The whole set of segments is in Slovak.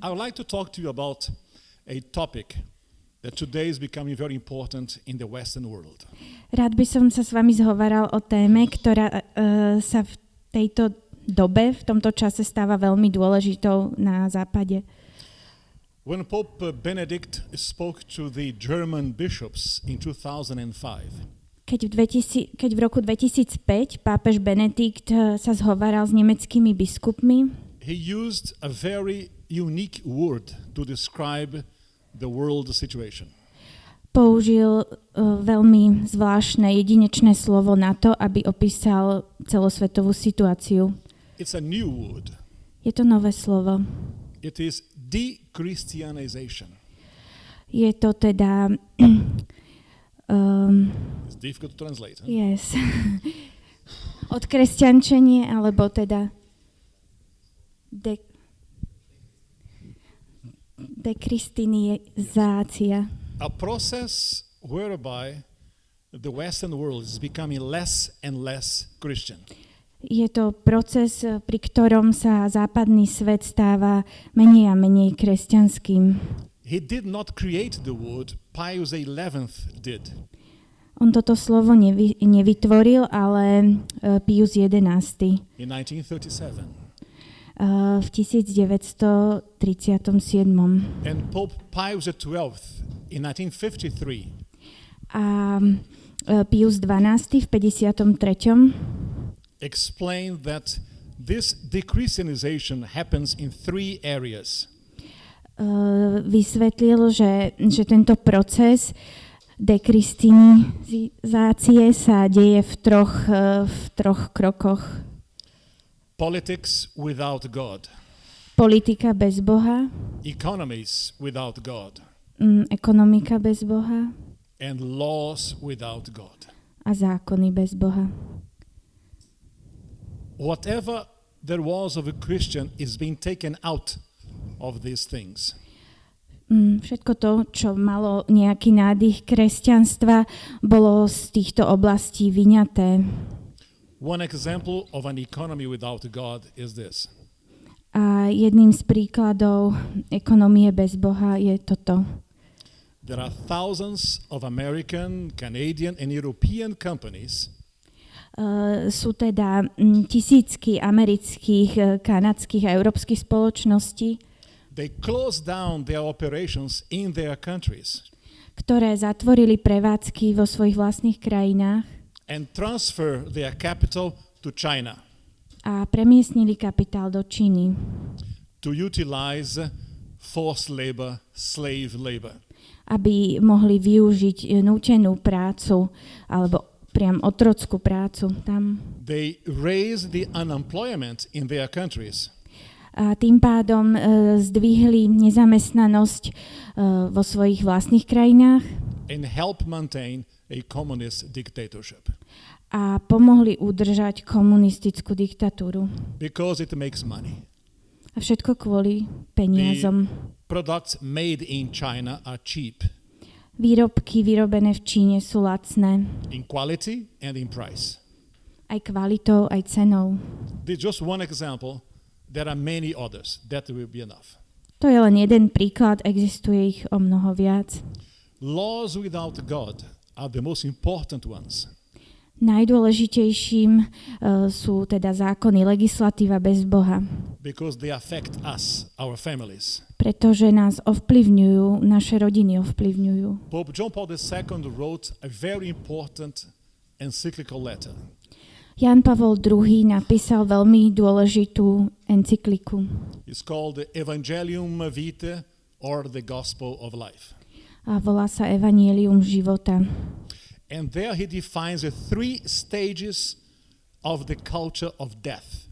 I would like to talk to you about a topic that today is becoming very important in the Western world. Rád by som sa s vami zhovaral o téme, ktorá sa v tejto dobe, v tomto čase stáva veľmi dôležitou na západe. When Pope Benedict spoke to the German bishops in 2005, keď v roku 2005 pápež Benedikt sa zhovaral s nemeckými biskupmi, he used a very unique word to describe the world situation. Použil veľmi zvláštne, jedinečné slovo na to, aby opísal celosvetovú situáciu. It's a new word. Je to nové slovo. It is de-Christianization. Je to teda... It's difficult to translate. Huh? Yes. Odkresťančenie, alebo teda dekristinizácia. A process whereby the Western world is becoming less and less Christian. Je to proces, pri ktorom sa západný svet stáva menej a menej kresťanským. He did not create the word, Pius XI did. On toto slovo nevytvoril, ale Pius XI. In 1937. V 1937. And Pope Pius XII in 1953. A Pius XII v 53. Explained that this dechristianization happens in three areas. Vysvetlil, že tento proces dekristinizácie sa deje v troch krokoch. Politics without God. Politika bez Boha. Economies without God. Ekonomika bez Boha. And laws without God. A zákony bez Boha. Whatever there was of a Christian is being taken out of these things. Všetko to, čo malo nejaký nádych kresťanstva, bolo z týchto oblastí vyňaté. One example of an economy without God is this. A jedným z príkladov ekonomie bez Boha je toto. There are thousands of American, Canadian and European companies. Sú teda tisícky amerických, kanadských a európskych spoločností, they closed down their operations in their countries, ktoré zatvorili prevádzky vo svojich vlastných krajinách and transfer their capital to China a premiestnili kapitál do Číny, to utilize forced labor, slave labor. Aby mohli využiť nútenú prácu alebo priam otrockú prácu tam. They raised the unemployment in their countries. A tým pádom zdvihli nezamestnanosť vo svojich vlastných krajinách. And help maintain a communist dictatorship. A pomohli udržať komunistickú diktatúru. Because it makes money. A všetko kvôli peniazom. The products made in China are cheap. Výrobky vyrobené v Číne sú lacné. In quality and in price. Aj kvalitou, aj cenou. This is just one example. There are many others. That will be enough. To je len jeden príklad, existuje ich o mnoho viac. Laws without God are the most important ones. Najdôležitejším sú teda zákony, legislatíva bez Boha. Because they affect us, our families. Pretože nás ovplyvňujú, naše rodiny ovplyvňujú. Pope John Paul II wrote a very important encyclical letter. Jan Pavol II napísal veľmi dôležitú encykliku. It's called the Evangelium Vitae or the Gospel of Life. A volá sa Evangelium života. And there he defines the three stages of the culture of death.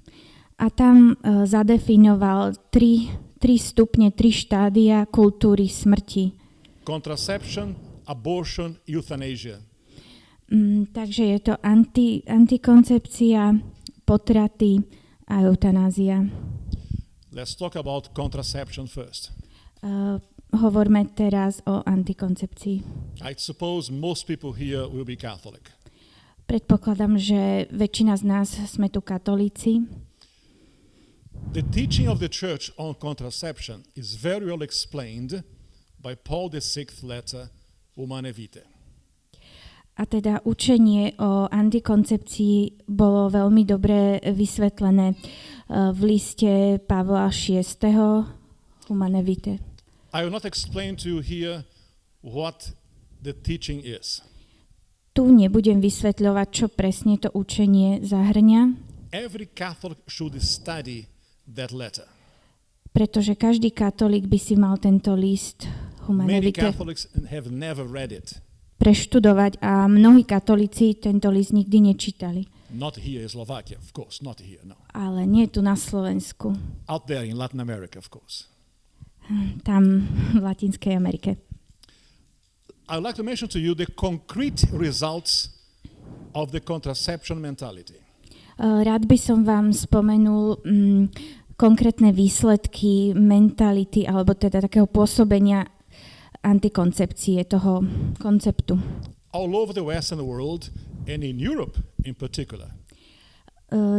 A tam zadefinoval tri stupne, 3 štádia kultúry smrti. Contraception, abortion, euthanasia. Takže je to antikoncepcia, potraty a eutanázia. Let's talk about contraception first. Hovorme teraz o antikoncepcii. I suppose most people here will be Catholic. Predpokladám, že väčšina z nás sme tu katolíci. The teaching of the church on contraception is very well explained by Paul VI letter Humanae Vitae. A teda učenie o antikoncepcii bolo veľmi dobre vysvetlené v liste Pavla VI. Humanae Vitae. I will not explain to you here what the teaching is. Tu nebudem vysvetľovať, čo presne to učenie zahŕňa. Every Catholic should study that letter. Pretože každý katolík by si mal tento list Humanae Many Vitae Catholics have never read it. preštudovať a mnohí katolíci tento list nikdy nečítali. Not here in Slovakia, of course, not here, no. Ale nie tu na Slovensku. Out there in Latin America, of course. Tam v Latinskej Amerike. I would like to mention to you the concrete results of the contraception mentality. Rád by som vám spomenul konkrétne výsledky mentality, alebo teda takého pôsobenia antikoncepcie, toho konceptu. All over the Western world and in Europe in particular.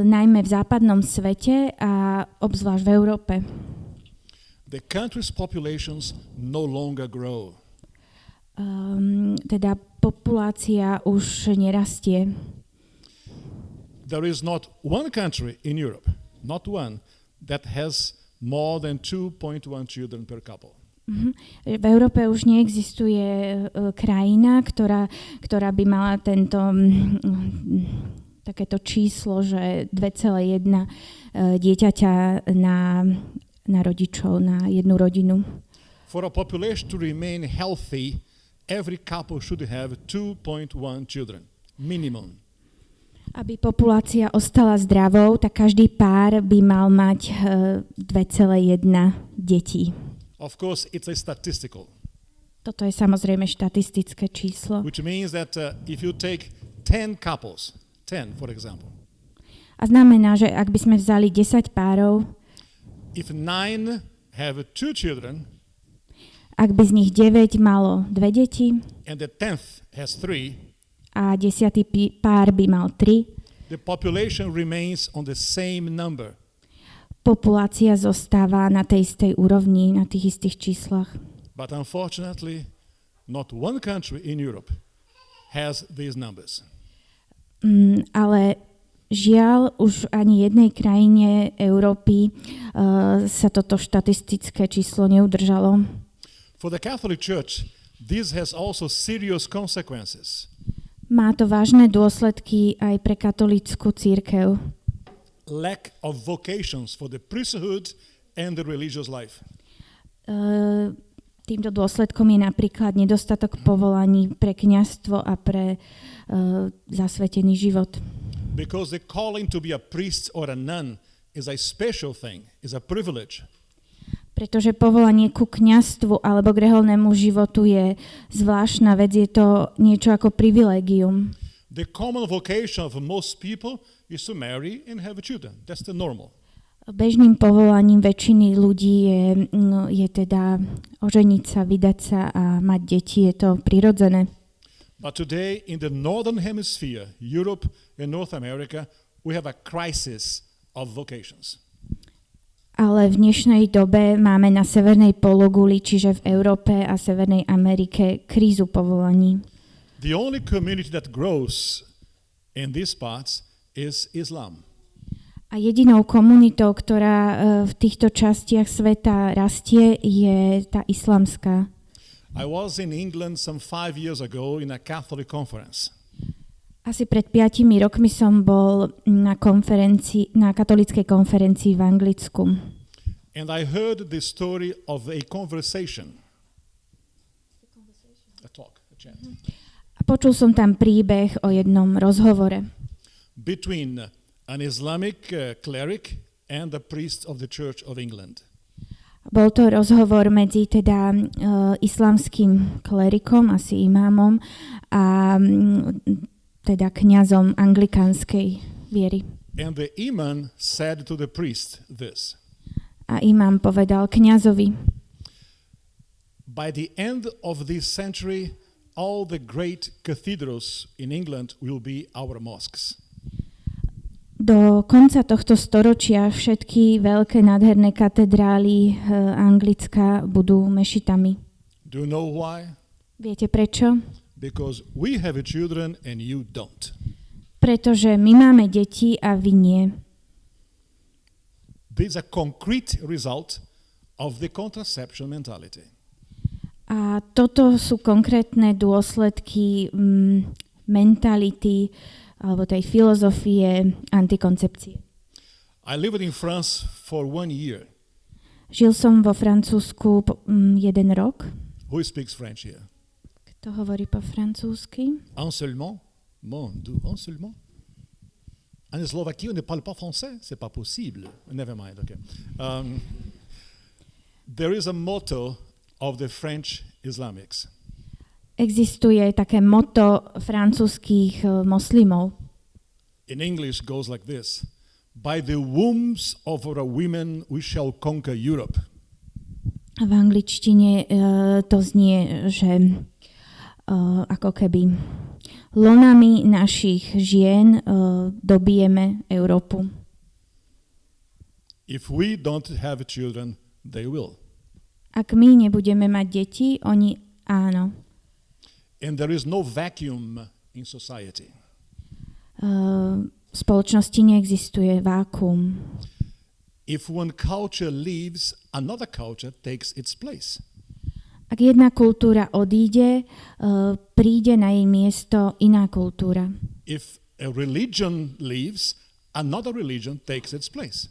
Najmä v západnom svete a obzvlášť v Európe. The country's populations no longer grow. Teda populácia už nerastie. There is not one country in Europe, not one, that has more than 2.1 children per couple. V Európe už neexistuje krajina, ktorá by mala takéto číslo, že 2,1 dieťaťa na rodičov, na jednu rodinu. For a population to remain healthy, every couple should have 2.1 children, minimum. Aby populácia ostala zdravou, tak každý pár by mal mať 2,1 detí. Of course, it's a statistical. Toto je samozrejme štatistické číslo. Which means that if you take 10 couples, 10 for example. A znamená, že ak by sme vzali 10 párov, if 9 have 2 children, ak by z nich 9 malo 2 deti, and the 10th has 3, a 10. pár by mal 3, the population remains on the same number. Populácia zostáva na tej istej úrovni, na tých istých číslach. But unfortunately, not one country in Europe has these numbers. Ale žiaľ, už ani jednej krajine Európy sa toto štatistické číslo neudržalo. For the Catholic Church, this has also serious consequences. Má to vážne dôsledky aj pre katolícku cirkev. Lack of vocations for the priesthood and the religious life. Týmto dôsledkom je napríklad nedostatok povolaní pre kňazstvo a pre zasvetený život. Because the calling to be a priest or a nun is a special thing, is a privilege. Pretože povolanie ku kňazstvu alebo k reholnému životu je zvláštna vec, je to niečo ako privilégium. The common vocation of most people is to marry and have children. That's the normal. Bežným povolaním väčšiny ľudí je teda oženiť sa, vydať sa a mať deti. Je to prirodzené. But today in the northern hemisphere, Europe and North America, we have a crisis of vocations. Ale v dnešnej dobe máme na severnej pologuli, čiže v Európe a Severnej Amerike, krízu povolaní. The only community that grows in these parts is Islam. A jedinou komunitou, ktorá v týchto častiach sveta rastie, je tá islamská. I was in England some 5 years ago in a Catholic conference. Asi pred 5 rokmi som bol na katolíckej konferencii v Anglicku. And I heard the story of a conversation. A talk, a chat. A počul som tam príbeh o jednom rozhovore. Between an Islamic cleric and the priest of the Church of England. Bol to rozhovor medzi teda islamským klerikom, asi imámom, a teda kňazom anglikánskej viery. And the imam said to the priest this. A imám povedal kňazovi: By the end of this century, all the great cathedrals in England will be our mosques. Do konca tohto storočia všetky veľké nádherné katedrály Anglicka budú mešitami. Do you know why? Viete prečo? Because we have children and you don't. Pretože my máme deti a vy nie. This is a concrete result of the contraception mentality. A toto sú konkrétne dôsledky mentality alebo tej filozofie antikoncepcie. I lived in France for 1 year. Žil som vo Francúzsku 1 rok. Who speaks French here? Kto hovorí po francúzsky? Un seulement? Mon Dieu, un seulement? En Slovaquie, on ne parle pas français? C'est pas possible. Never mind, okay. There is a motto of the French Islamics. Existuje také motto francúzskych moslimov. In English goes like this. By the wombs of our women we shall conquer Europe. V angličtine to znie, že ako keby lonami našich žien dobijeme Európu. If we don't have children, they will. Ak my nebudeme mať deti, oni áno. And there is no vacuum in society. V spoločnosti neexistuje vákuum. If one culture leaves, another culture takes its place. Ak jedna kultúra odíde, príde na jej miesto iná kultúra. If a religion leaves, another religion takes its place.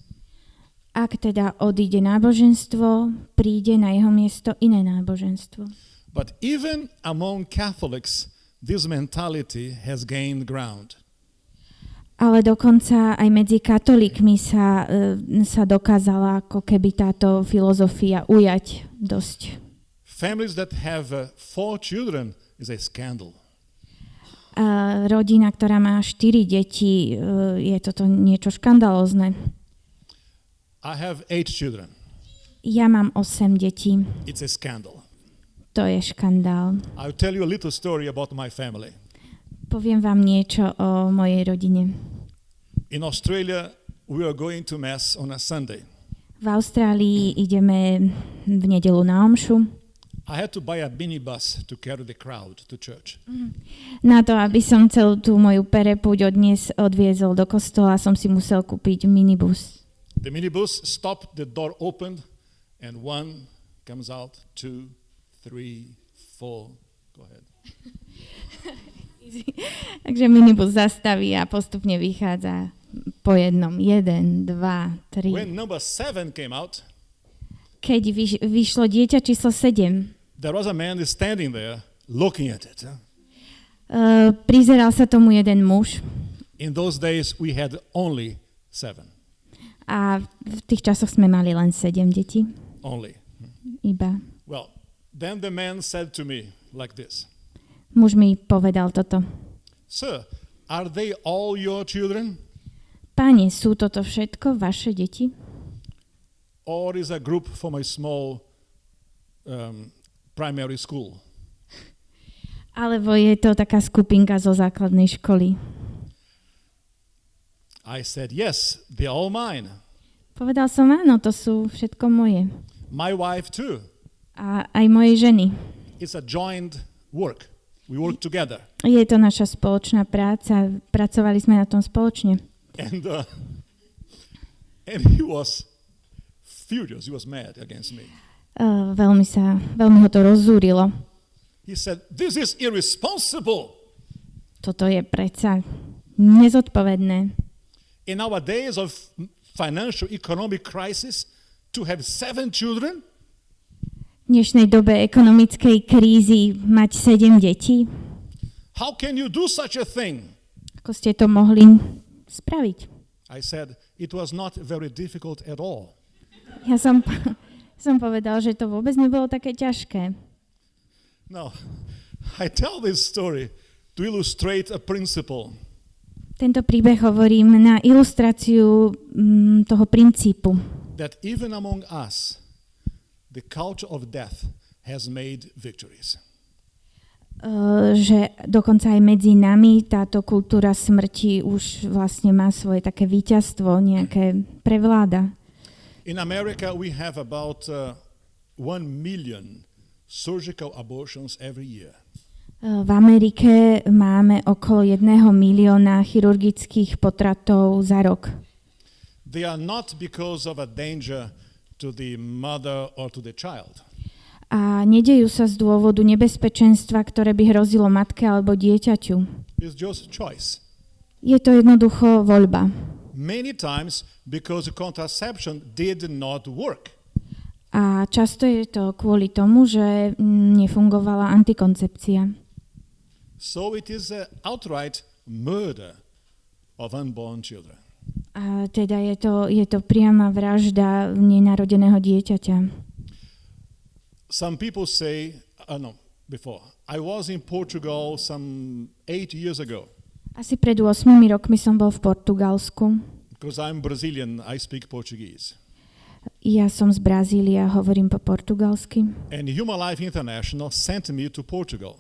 Ak teda odíde náboženstvo, príde na jeho miesto iné náboženstvo. But even among Catholics, this mentality has gained ground. Ale dokonca aj medzi katolíkmi sa dokázala ako keby táto filozofia ujať dosť. Families that have 4 children is a scandal. Rodina, ktorá má 4 deti, je toto niečo škandalózne. I have 8 children. Ja mám 8 detí. It's a scandal. To je škandál. I'll tell you a little story about my family. Poviem vám niečo o mojej rodine. In Australia, we are going to mass on a Sunday. V Austrálii ideme v nedeľu na omšu. I had to buy a minibus to carry the crowd to church. Na to, aby som celú tú moju perepúť odviezol do kostola, som si musel kúpiť minibus. The minibus stopped, the door opened, and 1 comes out, 2, 3, 4. Go ahead. Takže minibus zastaví a postupne vychádza po jednom. 1, 2, 3. When number 7 came out, keď vyšlo dieťa číslo 7, there was a man standing there looking at it. prizeral sa tomu jeden muž. In those days, we had only 7. A v tých časoch sme mali len 7 detí. Only. Iba. Well, then the man said to me like this. Muž mi povedal toto. Sir, are they all your children? Páne, sú toto všetko vaše deti? Or is a group from a small primary school? Alebo je to taká skupinka zo základnej školy? I said, yes, they're all mine. Povedal som, áno, to sú všetko moje. My wife too. A aj mojej ženy. It's a joint work. We work together. Je to naša spoločná práca. Pracovali sme na tom spoločne. And he was furious. He was mad against me. Veľmi ho to rozzúrilo. He said, this is irresponsible. Toto je predsa nezodpovedné. In our days of financial economic crisis, to have 7 children? V dnešnej dobe ekonomickej krízy mať 7 detí? How can you do such a thing? Ako ste to mohli spraviť? I said, it was not very difficult at all. Ja som povedal, že to vôbec nebolo také ťažké. No, I tell this story to illustrate a principle. Tento príbeh hovorím na ilustráciu toho princípu. That even among us, the culture of death has made victories. že dokonca aj medzi nami táto kultúra smrti už vlastne má svoje také víťazstvo, nejaké prevláda. In America we have about 1 million surgical abortions every year. V Amerike máme okolo 1 milióna chirurgických potratov za rok. They are not because of a danger to the mother or to the child. A nedejú sa z dôvodu nebezpečenstva, ktoré by hrozilo matke alebo dieťaťu. It's just choice. Je to jednoducho voľba. Many times because contraception did not work. A často je to kvôli tomu, že nefungovala antikoncepcia. So it is an outright murder of unborn children. A teda je to priama vražda nenarodeného dieťaťa. Some people say, I was in Portugal some 8 years ago. Asi pred 8 rokmi som bol v Portugalsku. Because I'm Brazilian, I speak Portuguese. Ja som z Brazílie a hovorím po portugalsky. And Human Life International sent me to Portugal.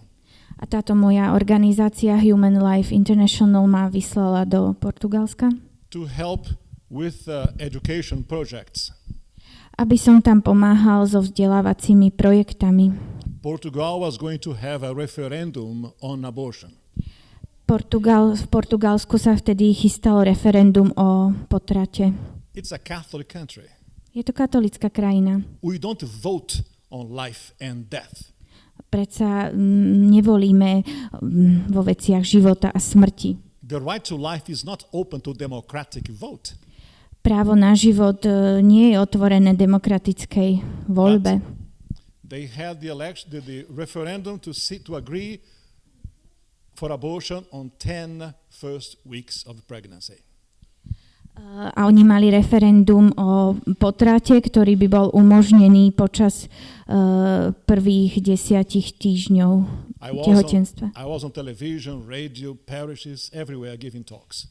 A táto moja organizácia Human Life International ma vyslala do Portugalska. To help with education projects. Aby som tam pomáhal so vzdelávacími projektami. Portugal was going to have a referendum on abortion. V Portugalsku sa vtedy chystalo referendum o potrate. It's a Catholic country. Je to katolická krajina. We don't vote on life and death. Predsa nevolíme vo veciach života a smrti. The right to life is not open to democratic vote. Právo na život nie je otvorené demokratickej voľbe. They had the referendum to agree for abortion on 10 first weeks of pregnancy. A oni mali referendum o potrate, ktorý by bol umožnený počas prvých 10 týždňov tehotenstva. I was on television, radio, parishes, everywhere giving talks.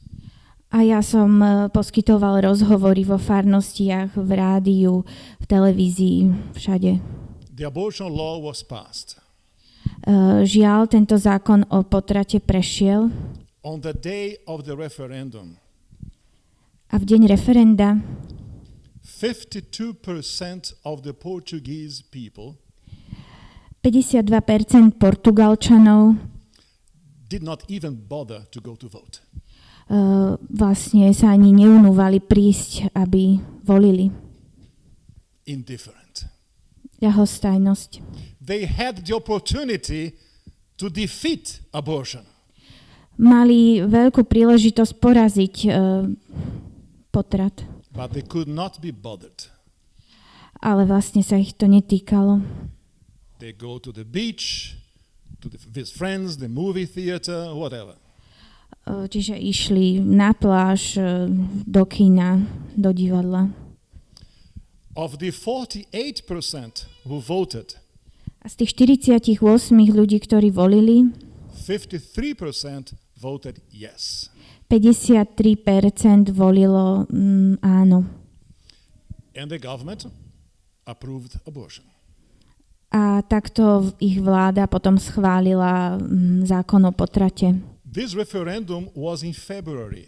A ja som poskytoval rozhovory vo farnostiach, v rádiu, v televízii, všade. The abortion law was passed. Žiaľ, tento zákon o potrate prešiel. On the day of the referendum, a v deň referenda 52% of the Portuguese people 52% Portugalčanov did not even bother to go to vote. Vlastne sa ani neunúvali prísť, aby volili. Indifferent. Ľahostajnosť. They had the opportunity to defeat abortion. Mali veľkú príležitosť poraziť potrat. But they could not be bothered. Ale vlastne sa ich to netýkalo. They go to the beach, with friends, the movie theater, whatever. Čiže išli na pláž, do kina, do divadla. Of the 48% who voted, a z tých 48 ľudí, ktorí volili, 53% voted yes. 53% volilo áno. And the government approved abortion. A takto ich vláda potom schválila zákon o potrate. This referendum was in February.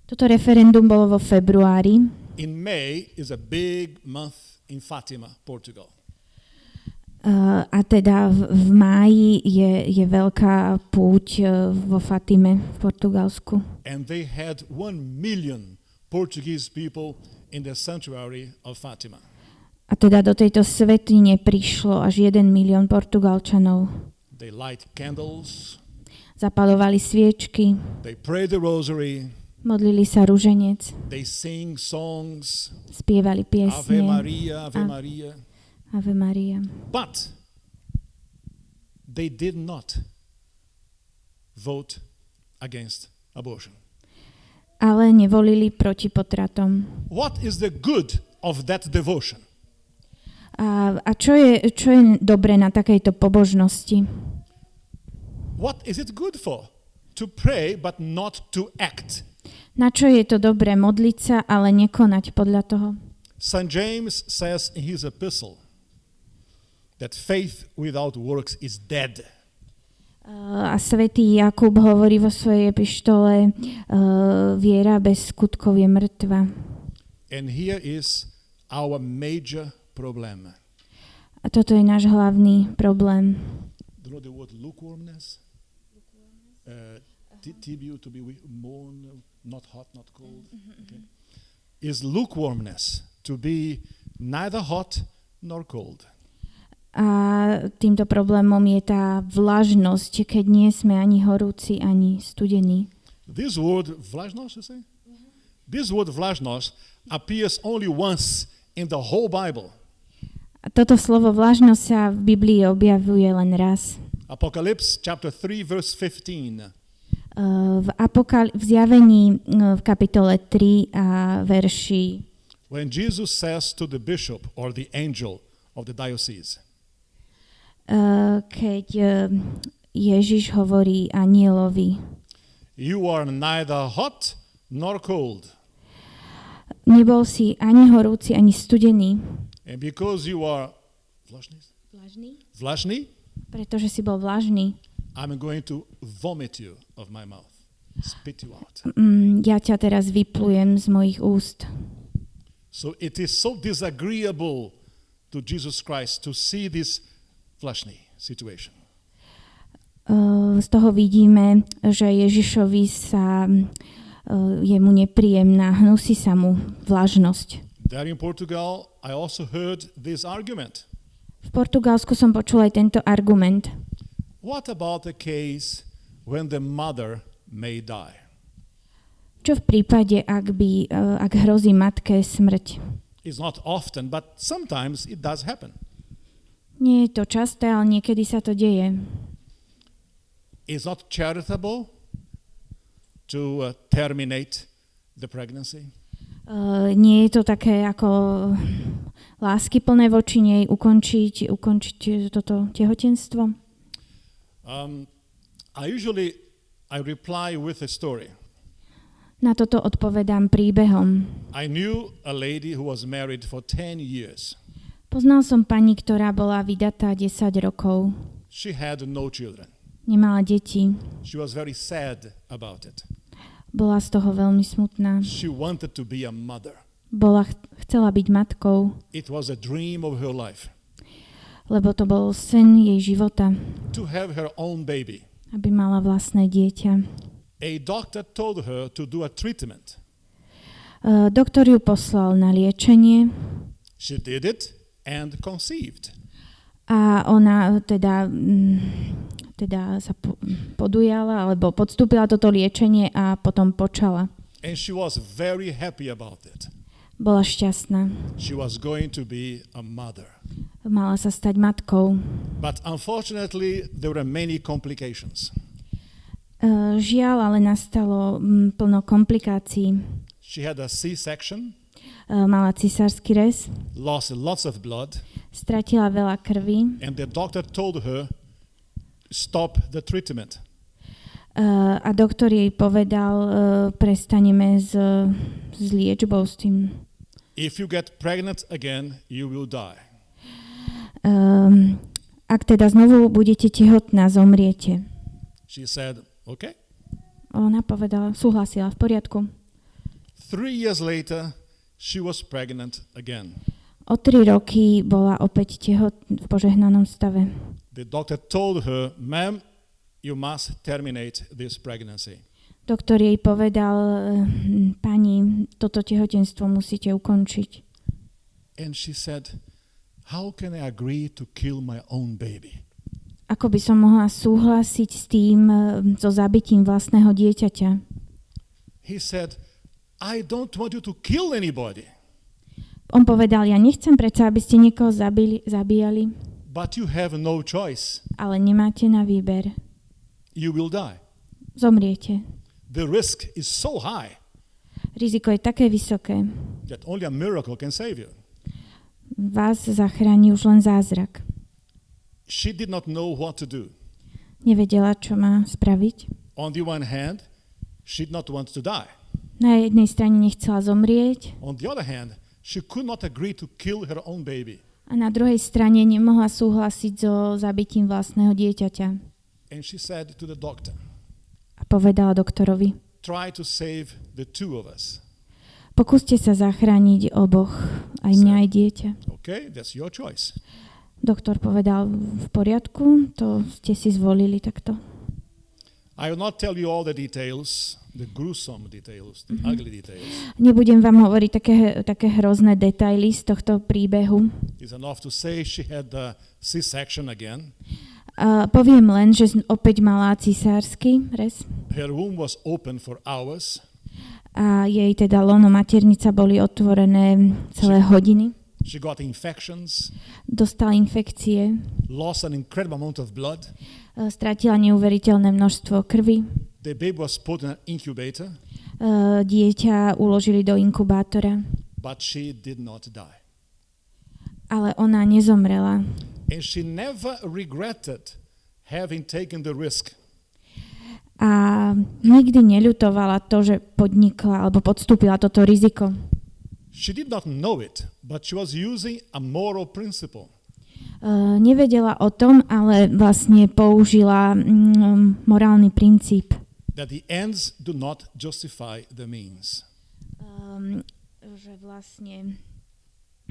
Toto referendum bolo vo februári. In May is a big month in Fatima, Portugal. A teda v máji je veľká púť vo Fatime v Portugalsku. And they had 1 million Portuguese people in the sanctuary of Fatima. A teda do tejto svätyne prišlo až 1 milión Portugalčanov. They light candles. Zapaľovali sviečky. They pray the rosary. Modlili sa ruženec. They sing songs. Spievali piesne. Ave Maria, Ave Maria. Ave Maria. But they did not vote against abortion. Ale nevolili proti potratom. What is the good of that devotion? A čo je dobre na takejto pobožnosti? What is it good for? To pray but not to act. Na čo je to dobré modliť sa, ale nekonať podľa toho? St. James says in his epistle that faith without works is dead. A svätý Jakub hovorí vo svojej epištole, viera bez skutkov je mŕtva. And here is our major problem. A toto je náš hlavný problém. Do you know the word lukewarmness? Tibio, to be warm, not hot, not cold. Okay. Is lukewarmness to be neither hot nor cold. A týmto problémom je tá vlažnosť, keď nie sme ani horúci, ani studení. This word vlažnosť, you say? This word vlažnosť appears only once in the whole Bible. A toto slovo vlažnosť sa v Biblii objavuje len raz. Apocalypse chapter 3 verse 15. V zjavení v kapitole 3 a verši. When Jesus says to the bishop or the angel of the diocese. Keď Ježiš hovorí anielovi. You are neither hot nor cold. Nebol si ani horúci, ani studený. And because you are vlažný, pretože si bol vlažný, I'm going to vomit you of my mouth. Spit you out. Ja ťa teraz vyplujem z mojich úst. So it is so disagreeable to Jesus Christ to see this vlažný situation. Z toho vidíme, že Ježišovi je mu nepríjemná, hnusí sa mu vlažnosť. There in Portugal, I also heard this argument. V Portugalsku som počul aj tento argument. What about the case when the mother may die? Čo v prípade, ak hrozí matke smrť? It's not often, but sometimes it does happen. Nie je to časté, ale niekedy sa to deje. It's not charitable to terminate the pregnancy. Nie je to také ako láskyplné voči nej ukončiť toto tehotenstvo? I reply with a story. Na toto odpovedám príbehom. I knew a lady who was married for 10 years. Poznal som pani, ktorá bola vydatá 10 rokov. She had no children. Nemala deti. She was very sad about it. Bola z toho veľmi smutná. She wanted to be a mother. Chcela byť matkou. It was a dream of her life. Lebo to bol sen jej života. To have her own baby. Aby mala vlastné dieťa. A doctor told her to do a treatment. Doktor ju poslal na liečenie. She did it and conceived. A ona teda sa podujala, alebo podstúpila toto liečenie a potom počala. And she was very happy about it. Bola šťastná. She was going to be a mother. Mala sa stať matkou. But unfortunately, there were many complications. Žiaľ, ale nastalo plno komplikácií. She had a C-section. Mala cisársky rez. Lost lots of blood. Stratila veľa krvi. And the doctor told her, stop the treatment. A doktor jej povedal, prestaneme s liečbou s tým. If you get pregnant again, you will die. Ak teda znovu budete tehotná, zomriete. She said, okay. Ona povedala, súhlasila, v poriadku. 3 years later, she was pregnant again. O 3 roky bola opäť v požehnanom stave. The doctor told her, ma'am, you must terminate this pregnancy. Doktor jej povedal, pani, toto tehotenstvo musíte ukončiť. And she said, how can I agree to kill my own baby? Ako by som mohla súhlasiť s tým, so zabitím vlastného dieťaťa? He said, I don't want you to kill anybody. On povedal, ja nechcem predsa, aby ste niekoho zabíjali. But you have no choice. Ale nemáte na výber. You will die. Zomriete. The risk is so high. Riziko je také vysoké. That only a miracle can save you. Vás zachráni už len zázrak. She did not know what to do. Nevedela, čo má spraviť. On the one hand, she did not want to die. Na jednej strane nechcela zomrieť. On the other hand, she could not agree to kill her own baby. A na druhej strane nemohla súhlasiť so zabitím vlastného dieťaťa. And she said to the doctor, A povedala doktorovi, try to save the two of us. pokúste sa zachrániť oboch, aj mňa, aj dieťa. Okay, that's your choice. Doktor povedal, v poriadku, to ste si zvolili takto. I will not tell you all the details, the gruesome details, the ugly details. Nebudem vám hovoriť také hrozné detaily z tohto príbehu. It's enough to say she had a C-section again. Poviem len, že opäť mala cisársky rez. Her womb was open for hours. A jej teda lono, maternica boli otvorené celé hodiny. She got infections. Dostala infekcie. Lost an incredible amount of blood. Stratila neuveriteľné množstvo krvi. The baby was put in an incubator. Dieťa uložili do inkubátora. But she did not die. Ale ona nezomrela. And she never regretted having taken the risk. A nikdy neľutovala to, že podnikla alebo podstúpila toto riziko. She did not know it, but she was using a moral principle. Nevedela o tom, ale vlastne použila morálny princíp. That the ends do not justify the means. Že vlastne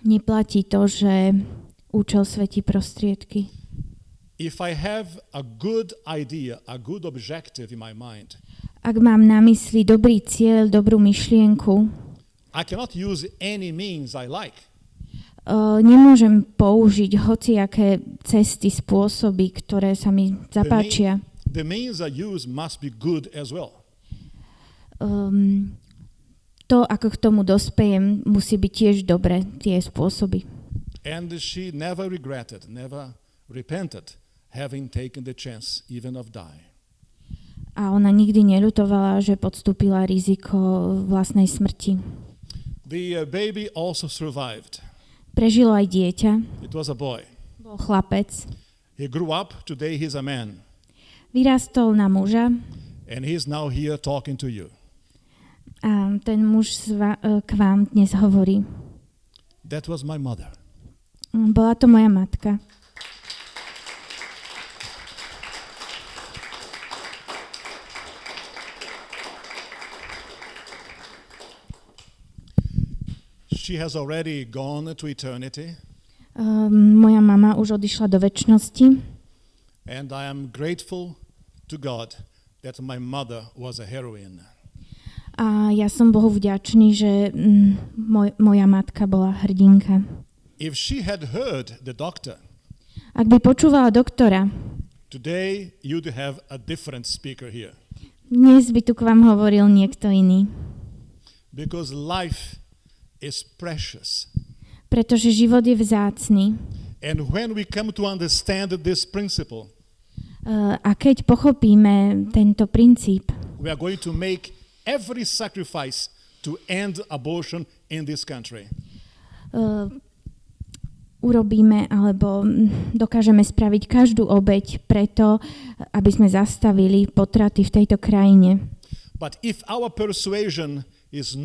neplatí to, že účel svätí prostriedky. If I have a good idea, a good objective in my mind, ak mám na mysli dobrý cieľ, dobrú myšlienku, I cannot use any means I like. Nemôžem použiť hociaké cesty, spôsoby, ktoré sa mi zapáčia. The means I use must be good as well. To, ako k tomu dospejem, musí byť tiež dobre, tie spôsoby. And she never regretted, never repented having taken the chance even of dying. A ona nikdy neľutovala, že podstúpila riziko vlastnej smrti. The baby also survived. Prežilo aj dieťa. It was a boy. Bol chlapec. He grew up, today he's a man. Vyrastol na muža. And he's now here talking to you. A ten muž k vám dnes hovorí. That was my mother. Bola to moja matka. She has already gone to eternity. Moja mama už odišla do večnosti. And I am grateful to God that my mother was a heroine. A ja som Bohu vďačný, že moja matka bola hrdinka. If she had heard the doctor, ak by počúvala doktora, today you'd have a different speaker here. Dnes by tu k vám hovoril niekto iný. Because life is precious. Pretože život je vzácny. And when we come to understand this principle, a keď pochopíme tento princíp, we are going to make every sacrifice to end abortion in this country. Urobíme alebo dokážeme spraviť každú obeť preto, aby sme zastavili potraty v tejto krajine. But if our persuasion is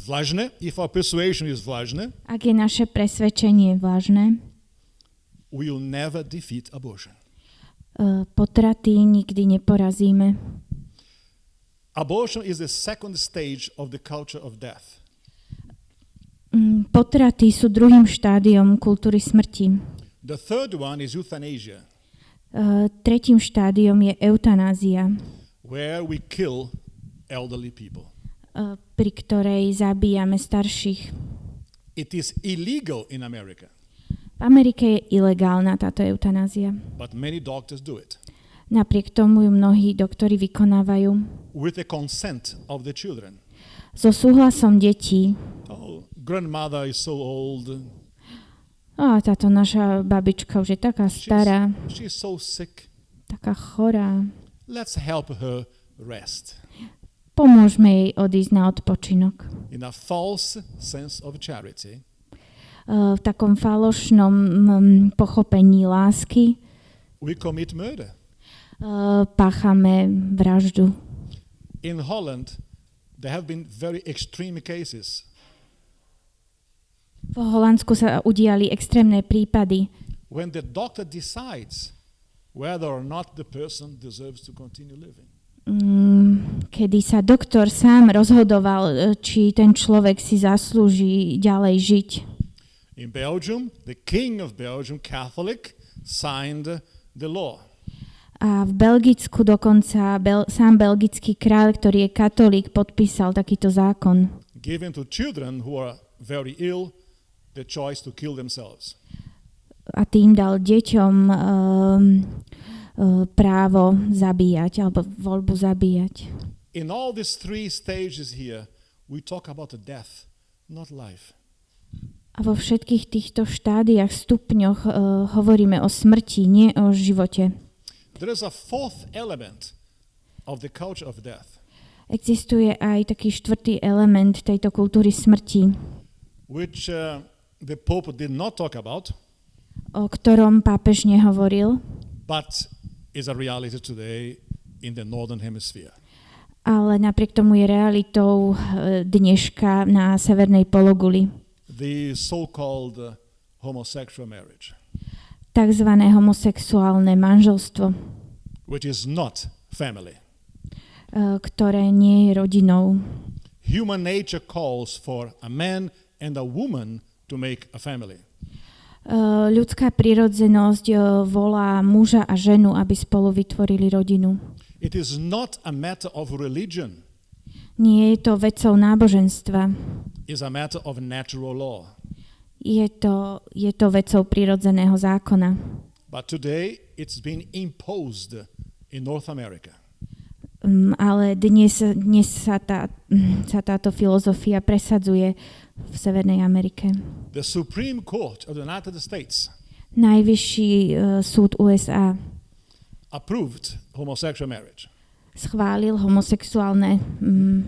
vlažné, if our persuasion is vlažné, ak je naše presvedčenie vlažné, we will never defeat abortion. Potraty nikdy neporazíme. Abortion is the second stage of the culture of death. Potraty sú druhým štádiom kultúry smrti. The third one is euthanasia. Tretím štádiom je eutanázia, where we kill elderly people. Pri ktorej zabíjame starších. It is illegal in America. V Amerike je ilegálna táto eutanázia. But many doctors do it. Napriek tomu ju mnohí doktori vykonávajú. With the consent of the children. So súhlasom detí. Oh, grandmother is so old. Táto naša babička už je taká stará. She's so sick. Taká chorá. Let's help her rest. Pomôžme jej odísť na odpočinok. In a false sense of charity. V takom falošnom pochopení lásky. We commit murder. Páchame vraždu. In Holland, there have been very extreme cases. V Holandsku sa udiali extrémne prípady. when the doctor decides whether or not the person deserves to continue living. Kedy sa doktor sám rozhodoval, či ten človek si zaslúži ďalej žiť. In Belgium, the king of Belgium, Catholic, signed the law. A v Belgicku dokonca sám belgický kráľ, ktorý je katolík, podpísal takýto zákon. Given to children who are very ill the choice to kill themselves. A tým dal deťom právo zabíjať, alebo voľbu zabíjať. In all these three stages here, we talk about the death, not life. A vo všetkých týchto štádiách, stupňoch hovoríme o smrti, nie o živote. There is a fourth element of the culture of death. Existuje aj taký štvrtý element tejto kultúry smrti, which the Pope did not talk about, o ktorom pápež nehovoril, but is a reality today in the northern hemisphere. Ale napriek tomu je realitou dneška na severnej pologuli. The so-called homosexual marriage. Takzvané homosexuálne manželstvo, which is not family. Ktoré nie je rodinou. Human nature calls for a man and a woman to make a family. Ľudská prirodzenosť volá muža a ženu, aby spolu vytvorili rodinu. It is not a matter of religion. Nie je to vecou náboženstva. It's a matter of natural law. Je to vecou prirodzeného zákona. But today it's been imposed in North America. Ale dnes sa táto filozofia presadzuje v Severnej Amerike. The Supreme Court of the United States Najvyšší súd USA approved homosexual marriage. Schválil homosexuálne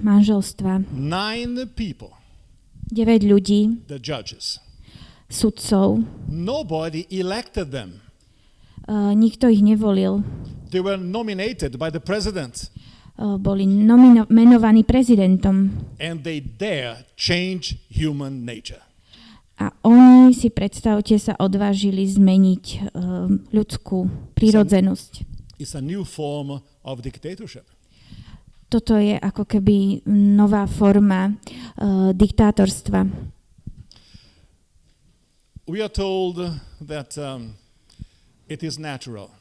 manželstva. 9 people, 9 ľudí, the judges. Sudcov. Nobody elected them. Nikto ich nevolil. They were nominated by the president. Boli menovaní prezidentom. And they dare change human nature. A oni, si predstavte, sa odvážili zmeniť ľudskú prirodzenosť. It's a new form of dictatorship. Toto je ako keby nová forma diktátorstva. We are told that it is natural.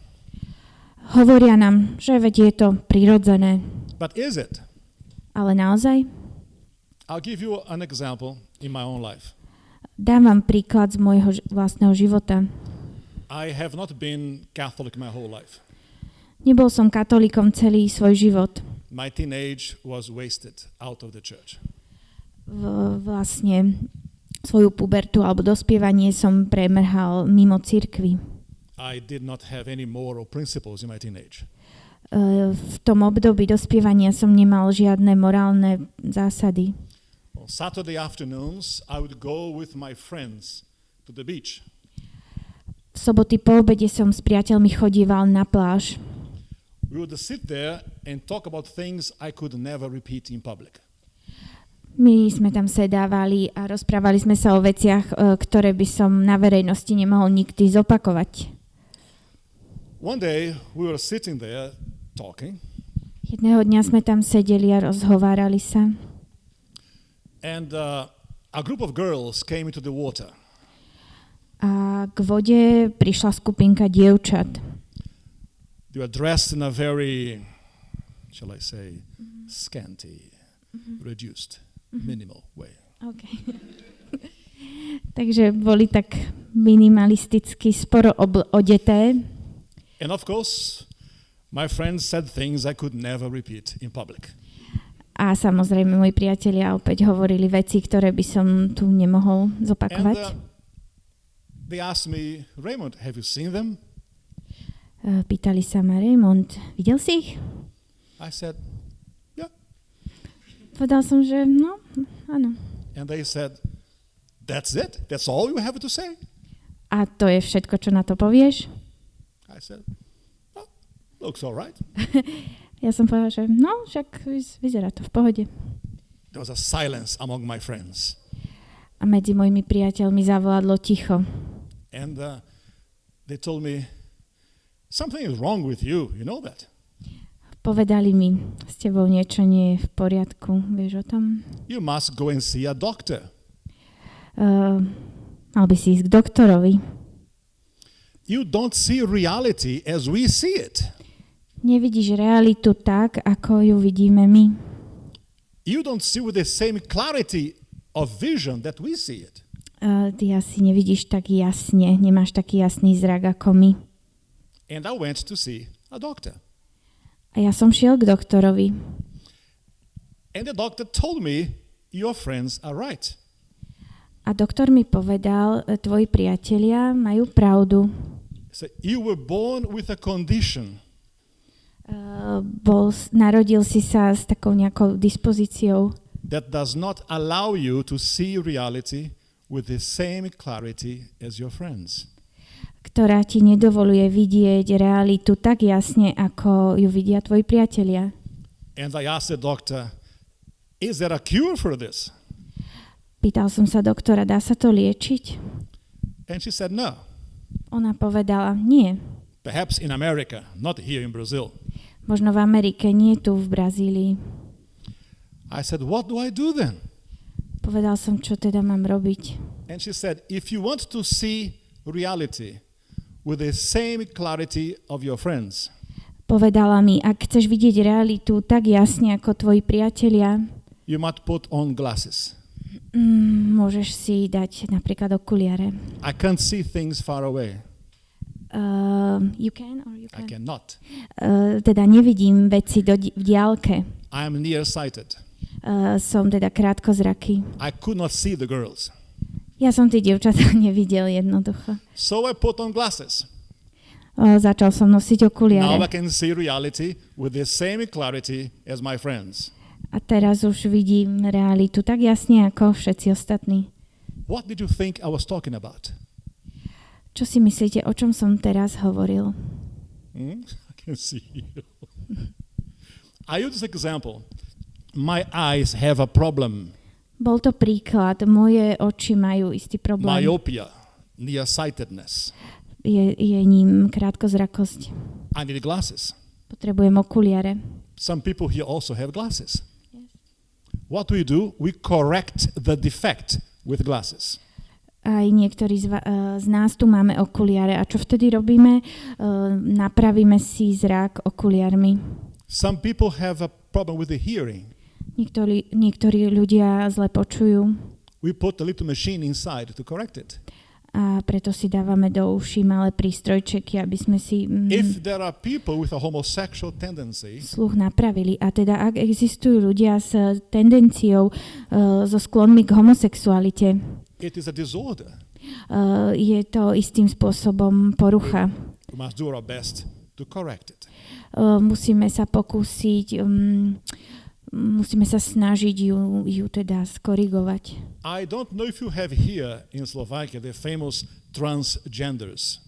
Hovoria nám, že veď je to prirodzené. But is it? Ale naozaj? I'll give you an example in my own life. Dám vám príklad z môjho vlastného života. I have not been Catholic my whole life. Nebol som katolíkom celý svoj život. My teenage was wasted out of the church. Vlastne svoju pubertu alebo dospievanie som premrhal mimo cirkvi. I did not have any moral principles in my teenage. V tom období dospievania som nemal žiadne morálne zásady. On Saturday afternoons I would go with my friends to the beach. V soboty po obede som s priateľmi chodíval na pláž. We would sit there and talk about things I could never repeat in public. My sme tam sedávali a rozprávali sme sa o veciach, ktoré by som na verejnosti nemohol nikdy zopakovať. One day we were sitting there talking. Jedného dňa sme tam sedeli a rozhovárali sa. And a group of girls came into the water. A k vode prišla skupinka dievčat. They were dressed in a very, shall I say, scanty, reduced, minimal way. Okay. Takže boli tak minimalisticky sporo odeté. And of course, my friends said things I could never repeat in public. A samozrejme, moji priatelia opäť hovorili veci, ktoré by som tu nemohol zopakovať. And they asked me, Raymond, have you seen them? Pýtali sa ma, Raymond, videl si ich? I said, yeah. Povedal som, že no, áno. And they said, that's it? That's all you have to say? A to je všetko, čo na to povieš? I said, oh, looks all right. Ja som povedal, že no, však vyzerá to v pohode. There was a silence among my friends. A medzi mojimi priateľmi zavládlo ticho. And They told me, something is wrong with you, you know that? Povedali mi, s tebou niečo nie je v poriadku, vieš o tom? You must go and see a doctor. Mal by si ísť k doktorovi. You don't see reality as we see it. Nevidíš realitu tak, ako ju vidíme my. You don't see with the same clarity of vision that we see it. Ty asi nevidíš tak jasne, nemáš taký jasný zrak ako my. And I went to see a doctor. A ja som šiel k doktorovi. And the doctor told me, your friends are right. A doktor mi povedal, tvoji priatelia majú pravdu. So you were born with a condition. Narodil si sa s takou nejakou dispozíciou, that does not allow you to see reality with the same clarity as your friends. Ktorá ti nedovoluje vidieť realitu tak jasne, ako ju vidia tvoji priatelia. And I asked the doctor, is there a cure for this? Pýtal som sa doktora, dá sa to liečiť? And she said, no. Ona povedala, nie. Perhaps in America, not here in Brazil. Možno v Amerike, nie tu v Brazílii. I said, what do I do then? Povedal som, čo teda mám robiť. And she said, if you want to see reality with the same clarity of your friends, Povedala mi, ak chceš vidieť realitu tak jasne ako tvoji priatelia, you must put on glasses. Môžeš si dať napríklad okuliare. I can't see things far away. You can or you I can? cannot. Teda nevidím veci v diaľke. I am nearsighted. Som teda krátkozraký. I could not see the girls. Ja som tie dievčatá nevidel jednoducho. So I put on glasses. Začal som nosiť Now I okuliare. can see reality with the same clarity as my friends. A teraz už vidím realitu tak jasne ako všetci ostatní. What did you think I was talking about? Čo si myslíte, o čom som teraz hovoril? I can see you. I use this example. My eyes have a problem. Bol to príklad. Moje oči majú istý problém. Myopia, nearsightedness. Je ním krátkozrakosť. I need glasses. Potrebujem okuliare. Some people here also have glasses. Yes. What do? We correct the defect with glasses. Aj niektorí z nás tu máme okuliare. A čo vtedy robíme? Napravíme si zrak okuliarmi. Some people have a problem with the hearing. Niektorí ľudia zle počujú. We put a little machine inside to correct it. A preto si dávame do uší malé prístrojčeky, aby sme si If there are people with a homosexual tendency, sluch napravili. A teda ak existujú ľudia s tendenciou, so sklonmi k homosexualite, it is a disorder. Je to istým spôsobom porucha. We must do our best to correct it. Musíme sa pokúsiť, musíme sa snažiť ju teda skorigovať. I don't know if you have here in Slovakia the famous transgenders.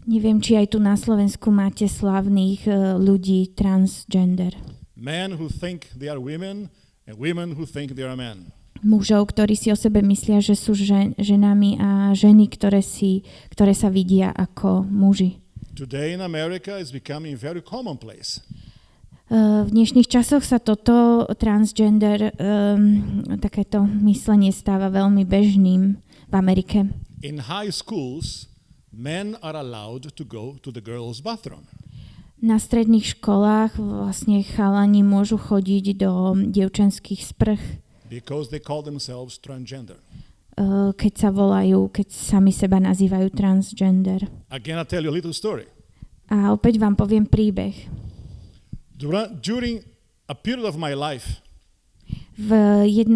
Neviem, či aj tu na Slovensku máte slávnych ľudí transgender. Men who think they are women and women who think they are men. Mužov, ktorí si o sebe myslia, že sú ženami a ženy, ktoré sa vidia ako muži. Today in America is becoming very commonplace. V dnešných časoch sa toto transgender, takéto myslenie stáva veľmi bežným v Amerike. In high schools, men are allowed to go to the girls' bathroom. Na stredných školách vlastne chalani môžu chodiť do dievčenských sprch. Because they call themselves transgender. Keď sami seba nazývajú transgender. Again, I'll tell you a little story. A opäť vám poviem príbeh. During a period of my life,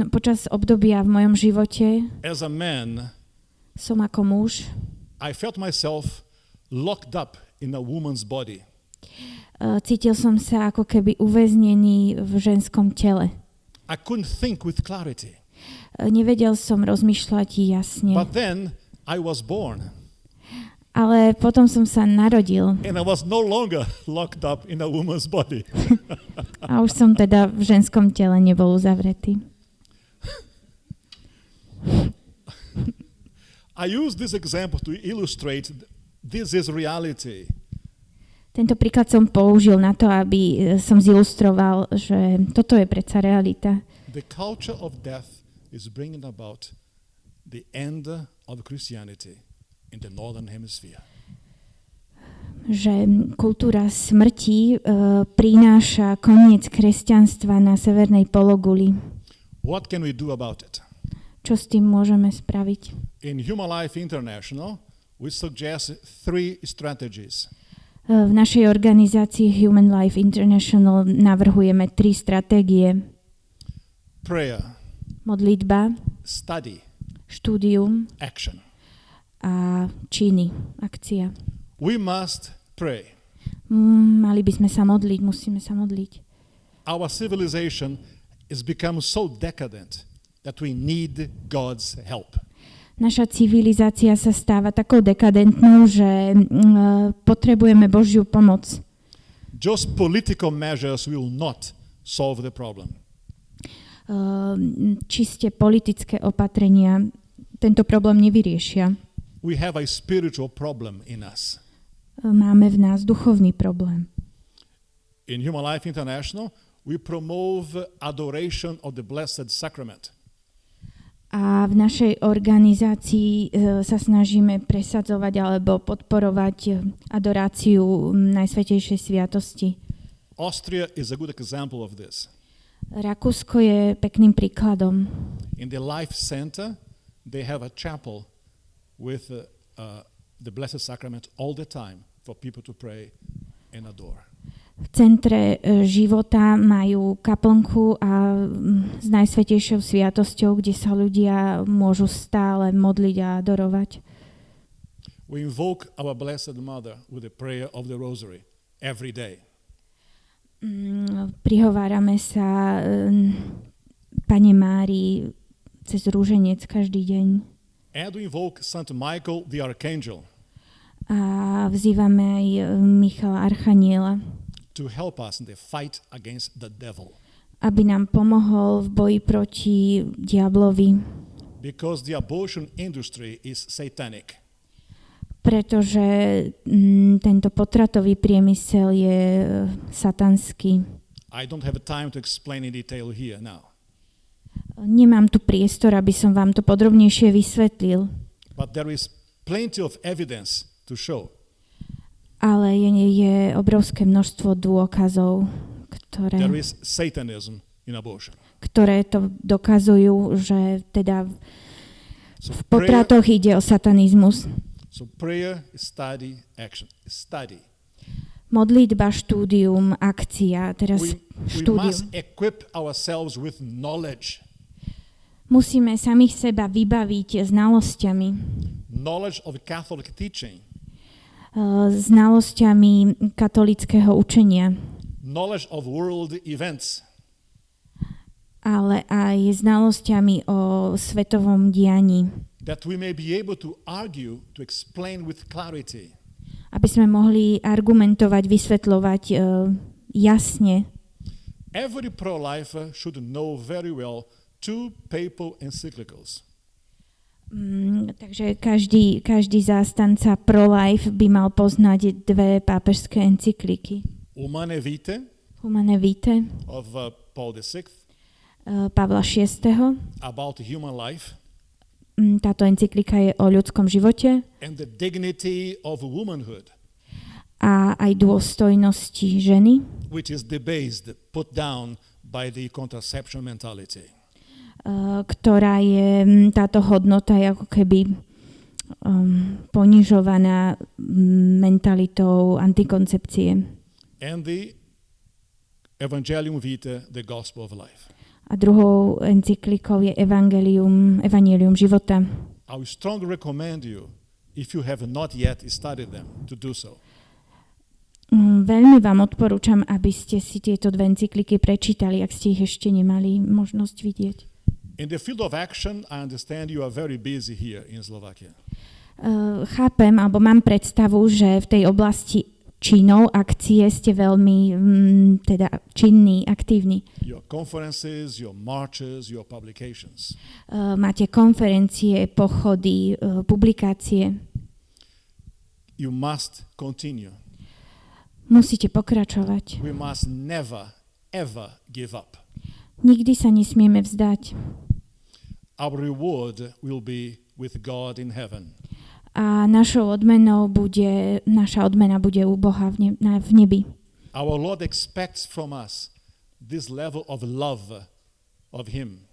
počas obdobia v mojom živote, as a man, som ako muž, I felt myself locked up in a woman's body. Cítil som sa ako keby uväznený v ženskom tele. I couldn't think with clarity. Nevedel som rozmýšľať jasne. But then I was born. Ale potom som sa narodil. And I was no longer locked up in a woman's body. A už som teda v ženskom tele nebol uzavretý. I use this example to illustrate This is reality. Tento príklad som použil na to, aby som zilustroval, že toto je predsa realita. The culture of death is bringing about the end of Christianity in the northern hemisphere. Že kultúra smrti prináša koniec kresťanstva na severnej pologuli. What can we do about it? Čo s tým môžeme spraviť? In Human Life International, we suggest 3 strategies. V našej organizácii Human Life International navrhujeme 3 stratégie. Prayer, Modlitba, study, štúdium action. a činy, akcia. We must pray. Mali by sme sa modliť, musíme sa modliť. Our civilization has become so decadent that we need God's help. Naša civilizácia sa stáva takou dekadentnou, že potrebujeme Božiu pomoc. Just political measures will not solve the problem. Čiste politické opatrenia tento problém nevyriešia. We have a spiritual problem in us. Máme v nás duchovný problém. In Human Life International, we promote adoration of the Blessed Sacrament. A v našej organizácii sa snažíme presadzovať alebo podporovať adoráciu Najsvätejšej sviatosti. Austria is a good example of this. Rakúsko je pekným príkladom. In the Life Center, they have a chapel with the Blessed Sacrament all the time for people to pray and adore. V centre života majú kaplnku a s Najsvätejšou sviatosťou, kde sa ľudia môžu stále modliť a adorovať. We invoke our Blessed Mother with the prayer of the Rosary every day. Prihovárame sa Pane Márii cez rúženec každý deň. And we invoke Saint Michael the Archangel. A vzývame aj Michala Archaniela, to help us in the fight against the devil. Aby nám pomohol v boji proti diablovi. Because the abortion industry is satanic. Pretože tento potratový priemysel je satanský. I don't have time to explain in detail here now. Nemám tu priestor, aby som vám to podrobnejšie vysvetlil. But there is plenty of evidence to show. Ale je obrovské množstvo dôkazov, ktoré to dokazujú, že teda v potratoch ide o satanizmus. So prayer, study, action. Study. Modlitba, štúdium, akcia. Teraz štúdium. We must equip ourselves with knowledge. Musíme samých seba vybaviť znalosťami. Knowledge of Catholic teaching. Znalosťami katolického učenia. Knowledge of world events. Ale aj znalosťami o svetovom dianí. That we may be able to argue, to explain with clarity. Aby sme mohli argumentovať, vysvetľovať jasne. Every pro-lifer should know very well 2 papal encyclicals. Takže každý zástanca pro-life by mal poznať 2 pápežské encykliky. Humane Vitae of Paul VI. Pavla VI. About human life. Táto encyklika je o ľudskom živote. And the dignity of womanhood. A aj dôstojnosti ženy. Which is debased, put down by the contraception mentality. Ktorá je, táto hodnota je ako keby ponižovaná mentalitou antikoncepcie. And the Evangelium Vitae, the Gospel of Life. A druhou encyklikou je Evangelium života. I would strongly recommend you, if you have not yet studied them, to do so. Veľmi vám odporúčam, aby ste si tieto 2 encykliky prečítali, ak ste ich ešte nemali možnosť vidieť. In the field of action, I understand you are very busy here in Slovakia. Chápem, alebo mám predstavu, že v tej oblasti činov, akcie ste veľmi teda činní, aktívni. Your conferences, your marches, your publications. Máte konferencie, pochody, publikácie. You must continue. Musíte pokračovať. We must never, ever give up. Nikdy sa nesmieme vzdať. Our reward will be with God in heaven. A naša odmena bude u Boha v nebi. Our Lord expects from us this level of love of Him.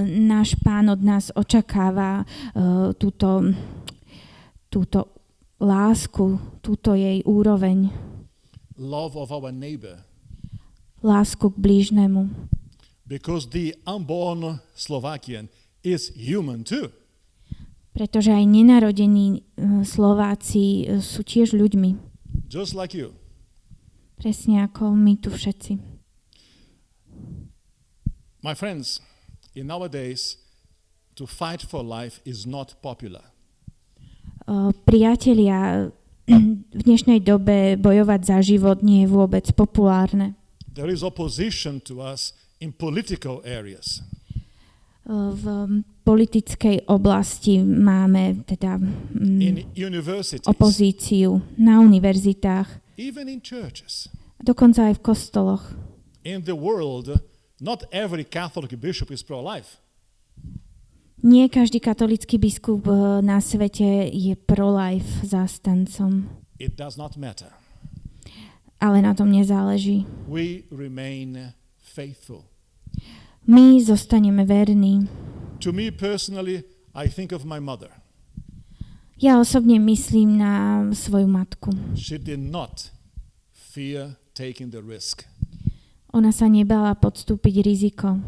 Náš Pán od nás očakáva túto lásku, túto jej úroveň. Love of our neighbor. Lásku k blížnemu. Because the unborn Slovakian is human too. Pretože aj nenarodení Slováci sú tiež ľuďmi. Just like you. Presne ako my tu všetci. My friends, in our days, to fight for life is not popular. Priatelia, v dnešnej dobe bojovať za život nie je vôbec populárne. There is opposition to us in political areas. V politickej oblasti máme teda opozíciu na univerzitách. Even in churches. Dokonca aj v kostoloch. In the world, not every Catholic bishop is pro-life. Nie každý katolícky biskup na svete je pro-life zástancom. It does not matter. Ale na tom nezáleží. We remain faithful. My zostaneme verní. To me personally, I think of my mother. Ja osobne myslím na svoju matku. She did not fear taking the risk. Ona sa nebala podstúpiť riziko.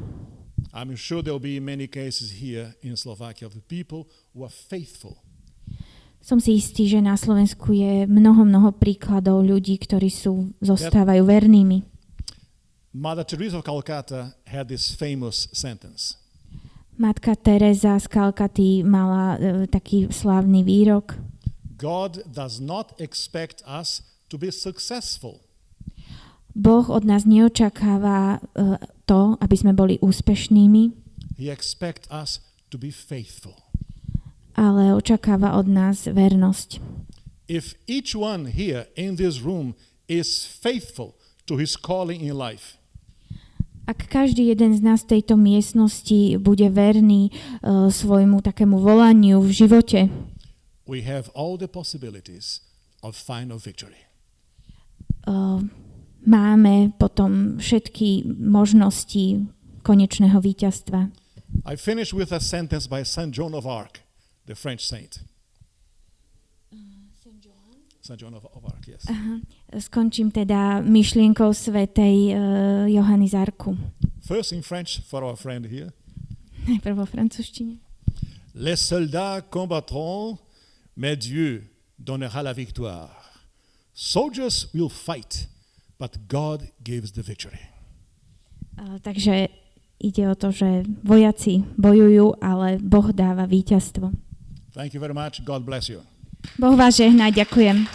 I'm sure there will be many cases here in Slovakia of the people who are faithful. Som si istý, že na Slovensku je mnoho príkladov ľudí, ktorí zostávajú vernými. Mother Teresa of Calcutta had this famous sentence. Matka Teresa z Kalkaty mala taký slávny výrok. God does not expect us to be successful. Boh od nás neočakáva to, aby sme boli úspešnými. He expects us to be faithful. Ale očakáva od nás vernosť. If each one here in this room is faithful to his calling in life, ak každý jeden z nás v tejto miestnosti bude verný svojmu takému volaniu v živote, we have all the possibilities of final victory. Máme potom všetky možnosti konečného víťazstva. I finish with a sentence by Saint John of Arc, the French saint. Saint John of Arc, yes. Skončím teda myšlienkou svätej Johany z Arku. First in French for our friend here. Najprv vo francúzštine. Les soldats combattront, mais Dieu donnera la victoire. Soldiers will fight, but God gives the victory. Takže ide o to, že vojaci bojujú, ale Boh dáva víťazstvo. Thank you very much. God bless you. Boh vás žehná, ďakujem.